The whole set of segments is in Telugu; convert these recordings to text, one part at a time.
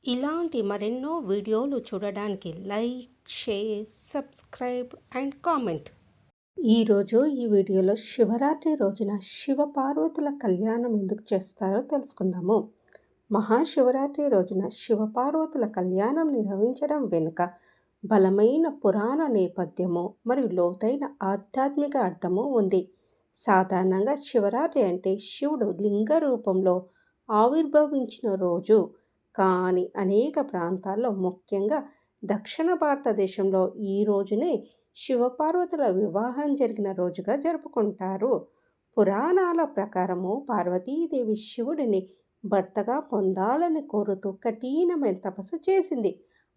ఇలాంటి మరెన్నో వీడియోలు చూడడానికి like, share, subscribe and comment. ఈరోజు ఈ వీడియోలో శివరాత్రి రోజున శివపార్వతుల కళ్యాణం ఎందుకు చేస్తారో తెలుసుకుందాము. మహాశివరాత్రి రోజున శివపార్వతుల కళ్యాణం నిర్వహించడం వెనుక బలమైన పురాణ నేపథ్యము మరియు లోతైన ఆధ్యాత్మిక అర్థము ఉంది. సాధారణంగా శివరాత్రి అంటే శివుడు లింగ రూపంలో ఆవిర్భవించిన రోజు. కానీ అనేక ప్రాంతాల్లో ముఖ్యంగా దక్షిణ భారతదేశంలో ఈ రోజునే శివపార్వతుల వివాహం జరిగిన రోజుగా జరుపుకుంటారు. పురాణాల ప్రకారము పార్వతీదేవి శివుడిని భర్తగా పొందాలని కోరుతూ కఠినమైన తపస్సు చేసింది.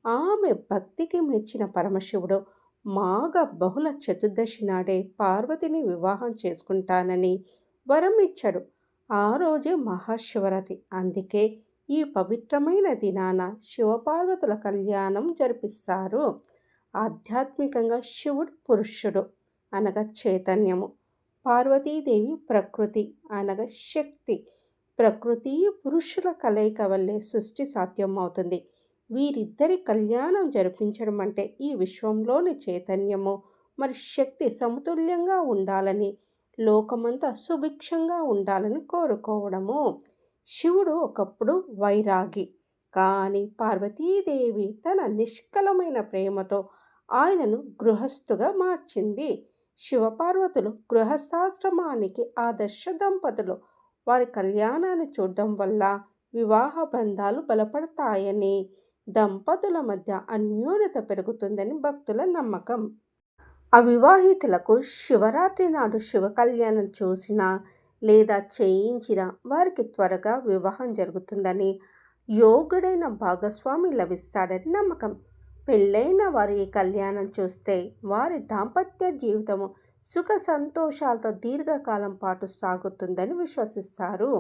ఆమె భక్తికి మెచ్చిన పరమశివుడు మాఘ బహుళ చతుర్దశి నాడే పార్వతిని వివాహం చేసుకుంటానని వరం ఇచ్చాడు. ఆ రోజే మహాశివరాత్రి. అందుకే ఈ పవిత్రమైన దినాన శివపార్వతుల కళ్యాణం జరిపిస్తారు. ఆధ్యాత్మికంగా శివుడు పురుషుడు అనగా చైతన్యము, పార్వతీదేవి ప్రకృతి అనగా శక్తి. ప్రకృతి పురుషుల కలయిక వల్లే సృష్టి సాధ్యమవుతుంది. వీరిద్దరి కళ్యాణం జరిపించడం అంటే ఈ విశ్వంలోని చైతన్యము మరి శక్తి సమతుల్యంగా ఉండాలని, లోకమంతా సుభిక్షంగా ఉండాలని కోరుకోవడము. శివుడు ఒకప్పుడు వైరాగి, కానీ పార్వతీదేవి తన నిష్కలమైన ప్రేమతో ఆయనను గృహస్థుగా మార్చింది. శివపార్వతులు గృహస్థాశ్రమానికి ఆదర్శ దంపతులు. వారి కళ్యాణాన్ని చూడడం వల్ల వివాహ బంధాలు బలపడతాయని, దంపతుల మధ్య అన్యోన్యత పెరుగుతుందని భక్తుల నమ్మకం. అవివాహితులకు శివరాత్రి నాడు శివ కళ్యాణం చూసినా లేదా చేయించిన వారికి త్వరగా వివాహం జరుగుతుందని, యోగుడైన భాగస్వామి లభిస్తాడని నమ్మకం. పెళ్ళైన వారి ఈ కళ్యాణం చూస్తే వారి దాంపత్య జీవితము సుఖ సంతోషాలతో దీర్ఘకాలం పాటు సాగుతుందని విశ్వసిస్తారు.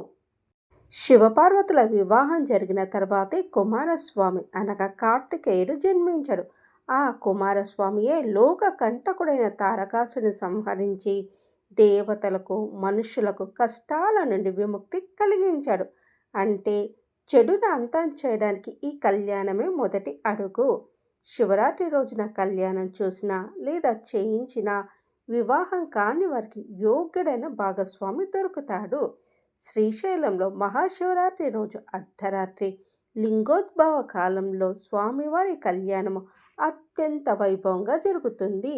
శివపార్వతుల వివాహం జరిగిన తర్వాతే కుమారస్వామి అనగా కార్తికేయుడు జన్మించాడు. ఆ కుమారస్వామియే లోక కంటకుడైన తారకాసుని సంహరించి దేవతలకు మనుషులకు కష్టాల నుండి విముక్తి కలిగించాడు. అంటే చెడును అంతం చేయడానికి ఈ కళ్యాణమే మొదటి అడుగు. శివరాత్రి రోజున కళ్యాణం చూసినా లేదా చేయించిన వివాహం కాని వారికి యోగ్యుడైన భాగస్వామి దొరుకుతాడు. శ్రీశైలంలో మహాశివరాత్రి రోజు అర్ధరాత్రి లింగోద్భవ కాలంలో స్వామివారి కళ్యాణము అత్యంత వైభవంగా జరుగుతుంది.